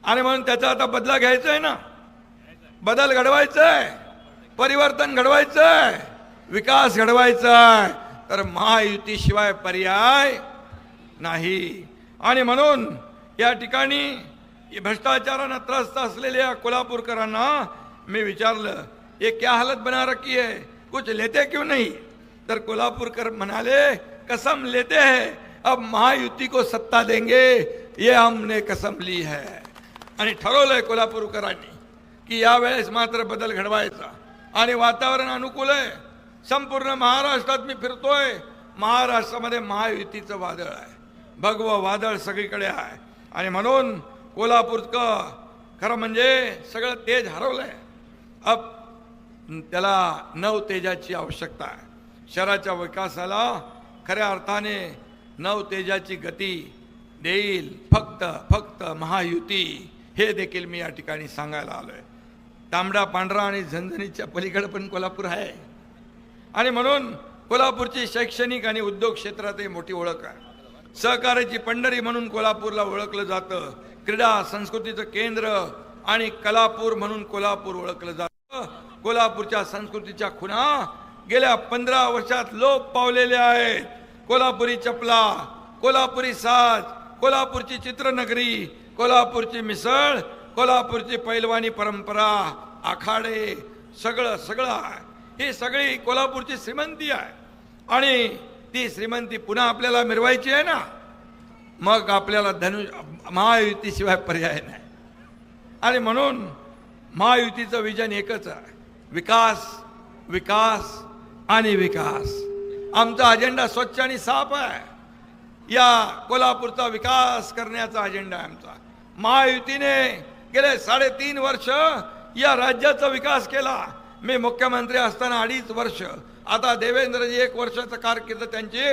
आणि म्हणून त्याचा आता बदला घ्यायचा आहे ना, बदल घडवायचा आहे, परिवर्तन घडवायचं आहे, विकास घडवायचा आहे, तर महायुतीशिवाय पर्याय नाही. आणि म्हणून या ठिकाणी भ्रष्टाचारानं त्रस्त असलेल्या कोल्हापूरकरांना मी विचारलं, ये क्या हालत बना रखी है, कुछ लेते क्यों नहीं? तर कोल्हापूरकर म्हणाले, कसम लेते हैं, अब महायुती को सत्ता देंगे, ये हमने कसम ली है. आणि ठरवलंय कोल्हापूरकरांनी की यावेळेस मात्र बदल घडवायचा. आणि वातावरण अनुकूल आहे. संपूर्ण महाराष्ट्रात मी फिरतोय, महाराष्ट्रामध्ये महायुतीचं वादळ आहे, भगवं वादळ सगळीकडे आहे. आणि म्हणून कोल्हापूरचं खरं म्हणजे सगळं तेज हरवलंय. अब त्याला नव तेजाची आवश्यकता आहे. शहराच्या विकासाला खऱ्या अर्थाने नव तेजाची गती देईल फक्त महायुती, हे देखील मी या ठिकाणी सांगायला आलोय. तांबडा पांढरा आणि झणझणीच्या पलीकडे पण कोल्हापूर आहे. आणि म्हणून कोल्हापूरची शैक्षणिक आणि उद्योग क्षेत्रातही मोठी ओळख आहे. सहकार्याची पंढरी म्हणून कोल्हापूरला ओळखलं जातं. क्रीडा संस्कृतीचं केंद्र आणि कलापूर म्हणून कोल्हापूर ओळखलं जातं. कोल्हापूरच्या संस्कृतीच्या खुणा गेल्या 15 वर्षात लोप पावलेल्या आहेत. कोल्हापुरी चपला, कोल्हापुरी साज, कोल्हापूरची चित्रनगरी, कोल्हापूरची मिसळ, कोल्हापूरची पैलवानी परंपरा, आखाडे, सगळं आहे. ही सगळी कोल्हापूरची श्रीमंती आहे. आणि ती श्रीमंती पुन्हा आपल्याला मिरवायची आहे ना, मग आपल्याला महायुतीशिवाय पर्याय नाही. आणि म्हणून महायुतीचं विजन एकच आहे, विकास विकास आणि विकास. आमचा अजेंडा स्वच्छ आणि साफ आहे. या कोल्हापूरचा विकास करण्याचा अजेंडा आहे आमचा. महायुतीने गेले 3.5 वर्ष या राज्याचा विकास केला. मी मुख्यमंत्री असताना 2.5 वर्ष, आता देवेंद्रजी 1 वर्षाचा कारकीर्द त्यांची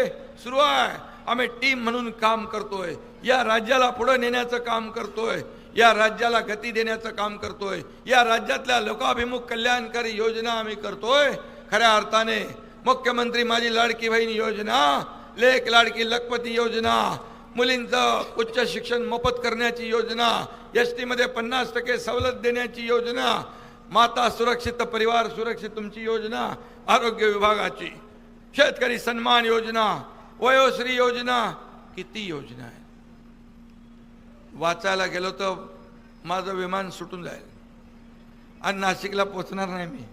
सुरू आहे. आम्ही टीम म्हणून काम करतोय, या राज्याला पुढे नेण्याचं काम करतोय, या राज्याला गती देण्याचं काम करतोय, या राज्यातल्या लोकाभिमुख कल्याणकारी योजना आम्ही करतोय. खऱ्या अर्थाने मुख्यमंत्री माझी लाडकी बहीण योजना, लेक लाडकी लखपती योजना, मुलींचं उच्च शिक्षण मोफत करण्याची योजना, एसटी मध्ये 50% सवलत देण्याची योजना, माता सुरक्षित परिवार सुरक्षित तुमची योजना, आरोग्य विभागाची, शेतकरी सन्मान योजना, वयोश्री योजना, किती योजना आहे. वाचायला गेलो तर माझं विमान सुटून जाईल आणि नाशिकला पोचणार नाही मी.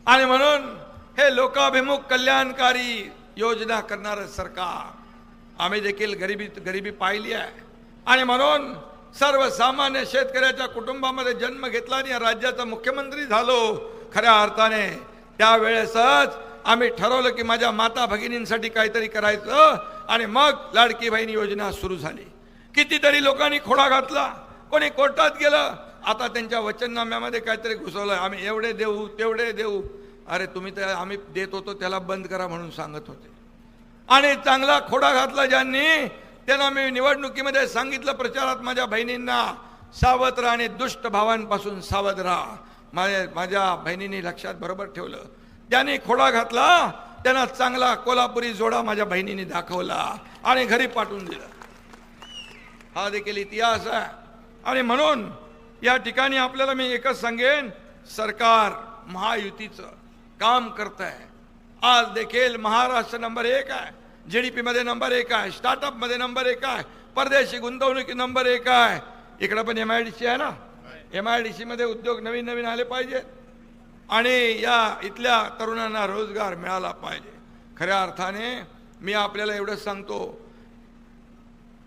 आणि म्हणून हे लोकाभिमुख कल्याणकारी योजना करणारं सरकार. आम्ही देखील गरिबी पाहिली आहे. आणि म्हणून सर्वसामान्य शेतकऱ्याच्या कुटुंबामध्ये जन्म घेतला आणि या राज्याचा मुख्यमंत्री झालो. खऱ्या अर्थाने त्यावेळेसच आम्ही ठरवलं की माझ्या माता भगिनींसाठी काहीतरी करायचं. आणि मग लाडकी बहीण योजना सुरू झाली. कितीतरी लोकांनी खोडा घातला, कोणी कोर्टात गेलं. आता त्यांच्या वचननाम्यामध्ये काहीतरी घुसवलं, आम्ही एवढे देऊ तेवढे देऊ. अरे तुम्ही तर आम्ही देत होतो त्याला बंद करा म्हणून सांगत होते. आणि चांगला खोडा घातला ज्यांनी, त्यांना मी निवडणुकीमध्ये सांगितलं प्रचारात माझ्या बहिणींना, सावध राहा आणि दुष्ट भावांपासून सावध राहा. माझ्या बहिणींनी लक्षात बरोबर ठेवलं. ज्यांनी खोडा घातला त्यांना चांगला कोल्हापुरी जोडा माझ्या बहिणींनी दाखवला आणि घरी पाठवून दिलं. हा देखील इतिहास आहे. आणि म्हणून या ठिकाणी आपल्याला मी एकच सांगेन, सरकार महायुतीचं काम करत आहे. आज देखील महाराष्ट्र नंबर 1 आहे, GDP मध्ये नंबर 1 आहे, स्टार्टअप मध्ये नंबर 1 आहे, परदेशी गुंतवणुकी नंबर 1 आहे. इकडे पण MIDC आहे ना, MIDC मध्ये उद्योग नवीन नवीन आले पाहिजे आणि या इथल्या तरुणांना रोजगार मिळाला पाहिजे. खऱ्या अर्थाने मी आपल्याला एवढंच सांगतो,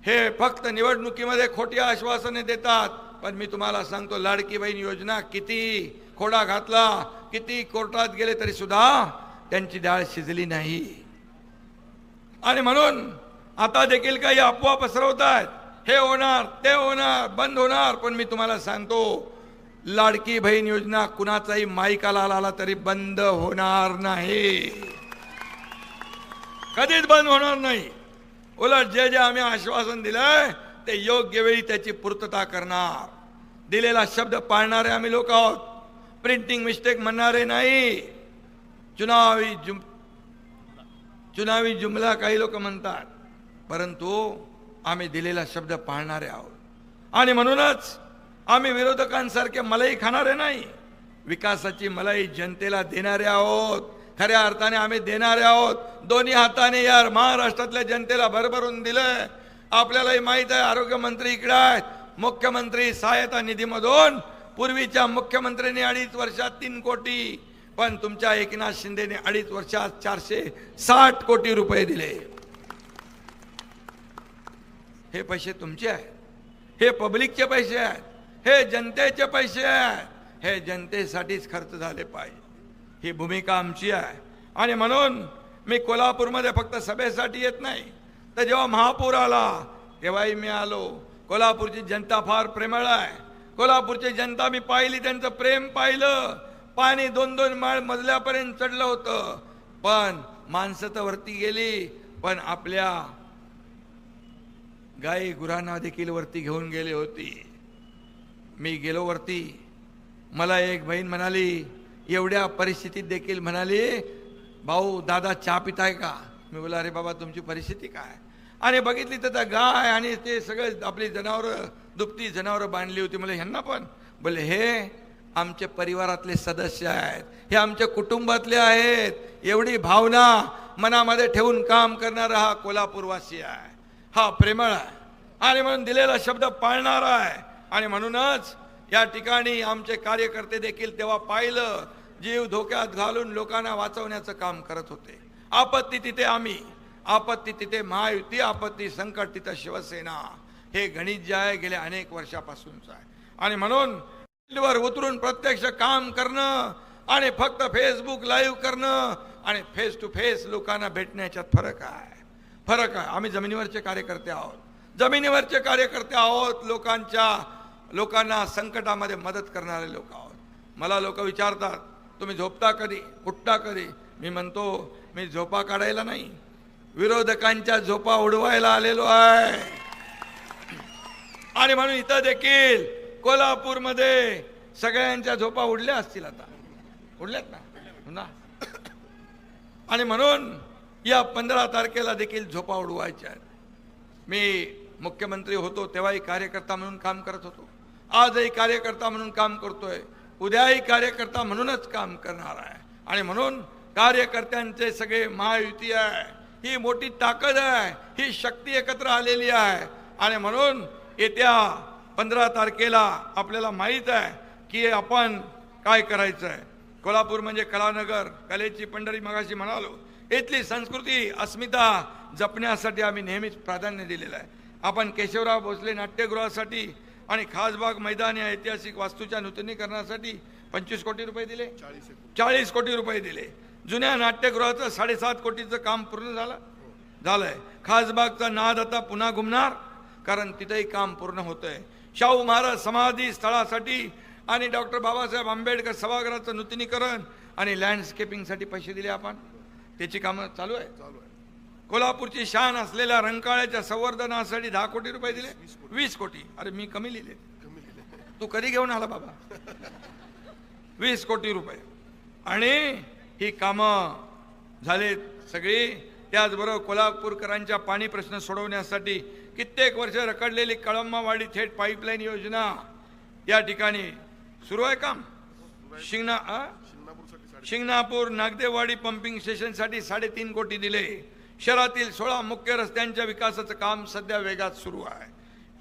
हे फक्त निवडणुकीमध्ये खोटी आश्वासने देतात. पण मी तुम्हाला सांगतो, लाडकी बहीण योजना किती खोडा घातला, किती कोर्टात गेले तरी सुद्धा त्यांची डाळ शिजली नाही. आणि म्हणून आता देखील काही अफवा पसरवतात, हे होणार ते होणार बंद होणार. पण मी तुम्हाला सांगतो, लाडकी बहीण योजना कुणाचाही माईकाला आला तरी बंद होणार नाही, कधीच बंद होणार नाही. उलट जे आम्ही आश्वासन दिलंय ते योग्य वेळी त्याची पूर्तता करणार. दिलेला शब्द पाळणारे आम्ही लोक आहोत. प्रिंटिंग मिस्टेक म्हणणारे नाही. चुनावी जुमला काही लोक म्हणतात, परंतु आम्ही दिलेला शब्द पाळणारे आहोत. आणि म्हणूनच आम्ही विरोधकांसारखे मलाई खाणारे नाही, विकासाची मलाई जनतेला देणारे आहोत. खऱ्या अर्थाने आम्ही देणारे आहोत. दोन्ही हाताने यार महाराष्ट्रातल्या जनतेला भरभरून दिलंय. आपल्यालाही माहित आहे, आरोग्यमंत्री इकडे आहेत. मुख्यमंत्री सहायता निधीमधून पूर्वीच्या मुख्यमंत्र्यांनी 2.5 वर्षात 3 कोटी, पण तुमच्या एकनाथ शिंदेने 2.5 वर्षात 460 कोटी रुपये दिले. हे पैसे तुमचे आहेत, हे पब्लिकचे पैसे आहेत, हे जनतेचे पैसे आहेत. हे जनतेसाठीच खर्च झाले पाहिजे, ही भूमिका आमची आहे. आणि म्हणून मी कोल्हापूरमध्ये फक्त सभेसाठी येत नाही, तर जेव्हा महापूर आला तेव्हाही मी आलो. कोल्हापूरची जनता फार प्रेमळ आहे. कोल्हापूरची जनता मी पाहिली, त्यांचं प्रेम पाहिलं. पाणी 2-2 मजल्यापर्यंत चढलं होतं, पण माणसं तर वरती गेली, पण आपल्या गाई गुरांना देखील वरती घेऊन गेली होती. मी गेलो वरती. मला एक बहीण म्हणाली, एवढ्या परिस्थितीत देखील म्हणाली, भाऊ दादा चहा पिताय का? मी बोला, अरे बाबा तुमची परिस्थिती काय? आणि बघितली तर त्या गाय आणि ते सगळे आपली जनावरं, दुभती जनावरं बांधली होती. मला ह्यांना पण बोले, हे आमचे परिवारातले सदस्य आहेत, हे आमच्या कुटुंबातले आहेत. एवढी भावना मनामध्ये ठेवून काम करणारा हा कोल्हापूरवासी आहे, हा प्रेमळ आहे आणि म्हणून दिलेला शब्द पाळणारा आहे. आणि म्हणूनच या ठिकाणी आमचे कार्यकर्ते देखील तेव्हा पाहिलं, जीव धोक्यात घालून लोकांना वाचवण्याचं काम करत होते. आपत्ती तिथे आम्ही, आपत्ती तिथे महायुती, आपत्ती संकट तिथं शिवसेना. हे गणित जे आहे गेल्या अनेक वर्षापासूनच आहे. आणि म्हणून वर उतरून प्रत्यक्ष काम करणं आणि फक्त फेसबुक लाईव्ह करणं आणि फेस टू फेस लोकांना भेटण्याच्यात फरक आहे, फरक आहे. आम्ही जमिनीवरचे कार्यकर्ते आहोत, जमिनीवरचे कार्यकर्ते आहोत, लोकांना संकटामध्ये मदत करणारे लोक आहोत. मला लोक विचारतात, तुम्ही झोपता कधी, उठता कधी? मी म्हणतो, मी झोपा काढायला नाही, विरोधकांच्या झोपा उडवायला आलेलो आहे. आणि म्हणून इथं देखील कोल्हापूरमध्ये सगळ्यांच्या झोपा उडल्या असतील, आता उडल्यात ना. आणि म्हणून या 15 तारखेला देखील झोपा उडवायच्या आहेत. मी मुख्यमंत्री होतो तेव्हाही कार्यकर्ता म्हणून काम करत होतो, आजही कार्यकर्ता म्हणून काम करतोय, उद्याही कार्यकर्ता म्हणूनच काम करणार आहे. आणि म्हणून कार्यकर्त्यांचे सगळे महायुती आहे, ही मोठी ताकद आहे, ही शक्ती एकत्र आलेली आहे. आणि म्हणून येत्या 15 तारखेला आपल्याला माहीत आहे की आपण काय करायचं आहे. कोल्हापूर म्हणजे कलानगर, कलेची पंढरी मगाशी म्हणालो. इथली संस्कृती अस्मिता जपण्यासाठी आम्ही नेहमीच प्राधान्य दिलेलं आहे. आपण केशवराव भोसले नाट्यगृहासाठी आणि खासबाग मैदान या ऐतिहासिक वास्तूच्या नूतनीकरणासाठी 25 कोटी रुपये दिले, 40 कोटी रुपये दिले. जुन्या नाट्यगृहाचं 7.5 कोटीचं काम पूर्ण झालंय. खासबागचा नाद आता पुन्हा घुमणार, कारण तिथेही काम पूर्ण होतंय. शाहू महाराज समाधी स्थळासाठी आणि डॉक्टर बाबासाहेब आंबेडकर सभागृहाचं नूतनीकरण आणि लँडस्केपिंगसाठी पैसे दिले आपण, त्याची कामं चालू आहे. कोल्हापूरची शान असलेल्या रंकाळ्याच्या संवर्धनासाठी 10 कोटी रुपये दिले, 20 कोटी. अरे मी कमी लिहिले, तू कधी घेऊन आला बाबा? 20 कोटी रुपये. आणि ही कामं झालेत सगळी. त्याचबरोबर कोल्हापूरकरांच्या पाणी प्रश्न सोडवण्यासाठी कित्येक वर्ष रखडलेली कळंबावाडी थेट पाईपलाईन योजना या ठिकाणी सुरू आहे काम. शिंगणापूर नागदेवाडी पंपिंग स्टेशनसाठी 3.5 कोटी दिले. शहरातील 16 मुख्य रस्त्यांच्या विकासाचं काम सध्या वेगात सुरू आहे.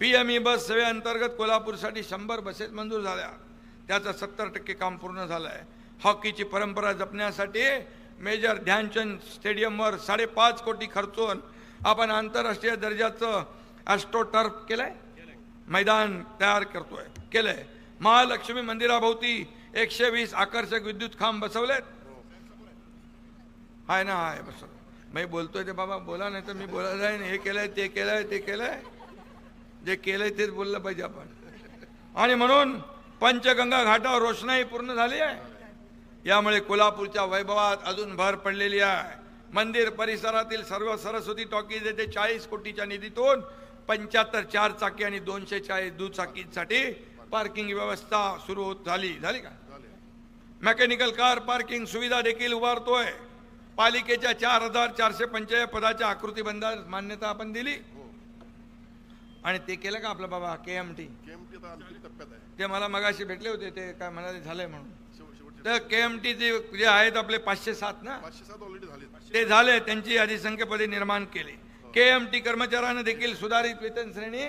PME बस सेवेअंतर्गत कोल्हापूरसाठी 100 बसेस मंजूर झाल्या, त्याचं 70% काम पूर्ण झालं आहे. हॉकीची परंपरा जपण्यासाठी मेजर ध्यानचंद स्टेडियमवर 5.5 कोटी खर्चून आपण आंतरराष्ट्रीय दर्जाचं ॲस्ट्रो टर्फ केलंय, मैदान तयार केलंय. महालक्ष्मी मंदिराभोवती 120 आकर्षक विद्युत खांब बसवलेत. हाय ना, हाय बसवलं. मी बोलतोय ते बाबा बोला, नाही तर मी बोलायला जाईन. हे केलंय, ते केलंय, ते केलंय, जे केलंय तेच बोललं पाहिजे आपण. आणि म्हणून पंचगंगा घाटावर रोषणाई पूर्ण झाली आहे. यामुळे कोल्हापूरच्या वैभवात अजून भर पडलेली आहे. मंदिर परिसरातील सर्व सरस्वती टॉकीज येथे 40 कोटीच्या निधीतून 75 4 चाकी आणि 240 दुचाकीसाठी पार्किंग व्यवस्था सुरू झाली का? मेकॅनिकल कार पार्किंग सुविधा देखील उभारतोय. पालिकेच्या 4445 पदाच्या आकृतीबंधास मान्यता आपण दिली. आणि ते केलं का आपलं बाबा KMT? ते मला मगाशी भेटले होते, ते काय म्हणाले झालंय म्हणून. तर KMT जे आहेत आपले 507 ना, 507 ऑलरेडी झाले. ते झाले. त्यांची यादी संख्येपदे निर्माण केली. KMT कर्मचाऱ्यांना देखील सुधारित वेतन श्रेणी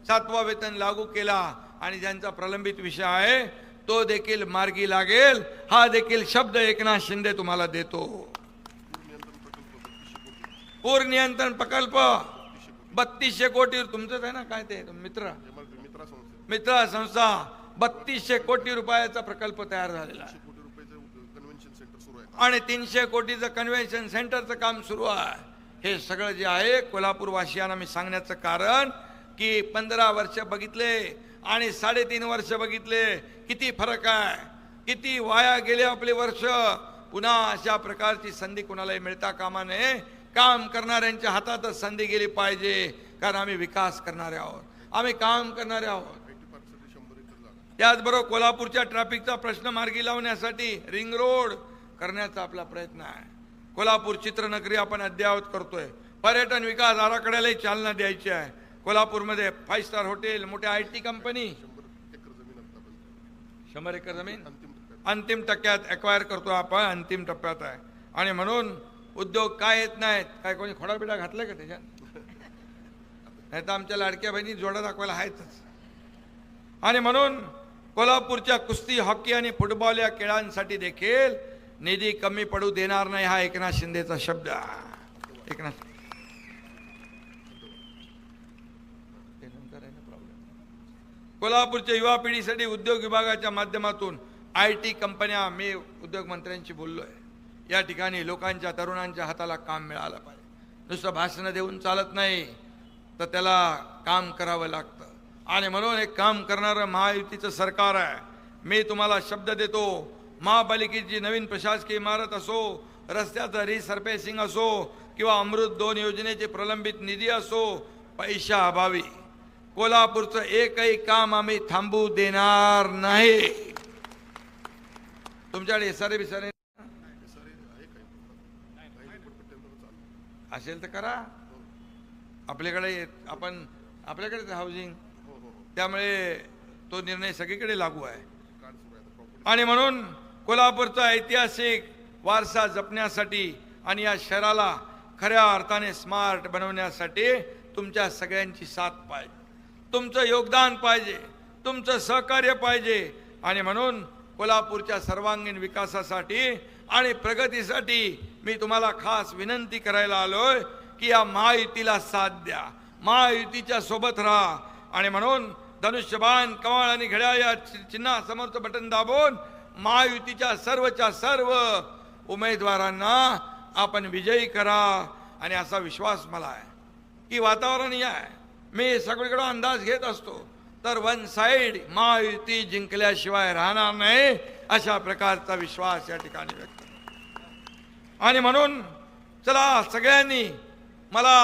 7वा वेतन लागू केला. आणि ज्यांचा प्रलंबित विषय आहे तो देखील मार्गी लागेल. हा देखील शब्द एकनाथ शिंदे तुम्हाला देतो. पूर नियंत्रण प्रकल्प 3200 कोटी तुमचंच आहे ना, काय ते मित्रा संस्था 3200 कोटी रुपयाचा प्रकल्प तयार झालेला आहे. आणि 300 कोटीचं कन्व्हेन्शन सेंटरचं काम सुरू आहे. हे सगळं जे आहे कोल्हापूर वासियांना मी सांगण्याचं कारण की 15 वर्ष बघितले आणि 3.5 वर्ष बघितले, किती फरक आहे, किती वाया गेले आपले वर्ष. पुन्हा अशा प्रकारची संधी कुणालाही मिळता कामा नये. काम करणाऱ्यांच्या हातातच संधी गेली पाहिजे, कारण आम्ही विकास करणारे आहोत, आम्ही काम करणारे आहोत. त्याचबरोबर कोल्हापूरच्या ट्रॅफिकचा प्रश्न मार्गी लावण्यासाठी रिंग रोड करण्याचा आपला प्रयत्न आहे. कोल्हापूर चित्रनगरी आपण अद्ययावत करतोय. पर्यटन विकास आराखड्यालाही चालना द्यायची आहे. कोल्हापूरमध्ये 5 स्टार हॉटेल, मोठ्या IT कंपनी, 100 एकर जमीन अंतिम टप्प्यात एक्वायर करतो आपण, अंतिम टप्प्यात आहे. आणि म्हणून उद्योग काय येत नाहीत, काय कोणी खोडाबिडा घातलाय का त्याच्यात? नाही तर आमच्या लाडक्या बहिणी जोडा दाखवायला आहेतच. आणि म्हणून कोल्हापूरच्या कुस्ती, हॉकी आणि फुटबॉल या खेळांसाठी देखील निधी कमी पडू देणार नाही, हा एकनाथ शिंदेचा शब्द आहे. एकनाथ कोल्हापूरच्या युवा पिढीसाठी उद्योग विभागाच्या माध्यमातून IT कंपन्या, मी उद्योग मंत्र्यांशी बोललोय, या ठिकाणी लोकांच्या, तरुणांच्या हाताला काम मिळालं पाहिजे. नुसतं भाषणं देऊन चालत नाही, तर त्याला काम करावं लागतं. आणि म्हणून एक काम करणारं महायुतीचं सरकार आहे. मी तुम्हाला शब्द देतो, महापालिकेची नवीन प्रशासकीय इमारत असो, रस्त्याचं रिसर्फेसिंग असो किंवा अमृत 2 योजनेचे प्रलंबित निधी असो, पैशाअभावी कोल्हापूरचं एकही काम आम्ही थांबू देणार नाही. तुमच्याकडे SRA बिसारे असेल तर करा. आपल्याकडे हाऊसिंग, त्यामुळे तो निर्णय सगळीकडे लागू आहे. आणि म्हणून कोल्हापूरचा ऐतिहासिक वारसा जपण्यासाठी आणि या शहराला खऱ्या अर्थाने स्मार्ट बनवण्यासाठी तुमच्या सगळ्यांची साथ पाहिजे, तुमचं योगदान पाहिजे, तुमचं सहकार्य पाहिजे. आणि म्हणून कोल्हापूरच्या सर्वांगीण विकासासाठी आणि प्रगतीसाठी मी तुम्हाला खास विनंती करायला आलोय की या महायुतीला साथ द्या, महायुतीच्या सोबत राहा. आणि म्हणून धनुष्यबाण, कमळ आणि घड्याळ या चिन्हासमोरचं बटन दाबून महायुतीच्या सर्वच्या सर्व उमेदवारांना आपण विजयी करा. आणि असा विश्वास मला आहे की वातावरण हे आहे. मी सगळीकडे अंदाज घेत असतो, तर वन साइड महायुती जिंकल्याशिवाय राहणार नाही, अशा प्रकारचा विश्वास या ठिकाणी व्यक्त. आणि म्हणून चला सगळ्यांनी मला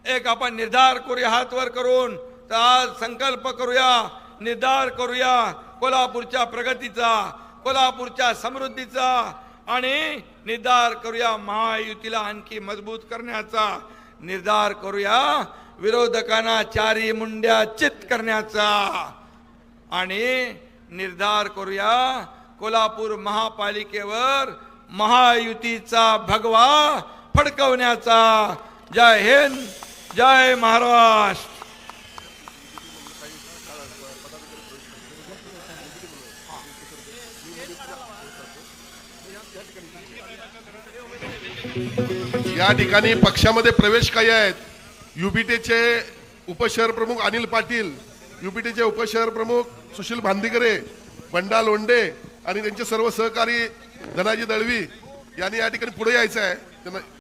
एक आपण निर्धार करूया, हात वर करून, तर आज संकल्प करूया, निर्धार करूया कोल्हापूरच्या प्रगतीचा, कोल्हापूरच्या समृद्धीचा. आणि निर्धार करूया महायुतीला आणखी मजबूत करण्याचा. निर्धार करूया विरोधकांना चारी मुंड्या चित करण्याचा. आणि निर्धार करूया कोल्हापूर महापालिकेवर महायुतीचा भगवा फडकवण्याचा. जय हिंद, जय महाराष्ट्र. या ठिकाणी पक्षामध्ये प्रवेश काही आहेत. युबीटेचे उपशहर प्रमुख अनिल पाटील, युबीटेचे उपशहर प्रमुख सुशील भांदिकरे, बंडा लोंढे आणि त्यांचे सर्व सहकारी धनाजी दळवी यांनी या ठिकाणी पुढे यायचं आहे. त्यांना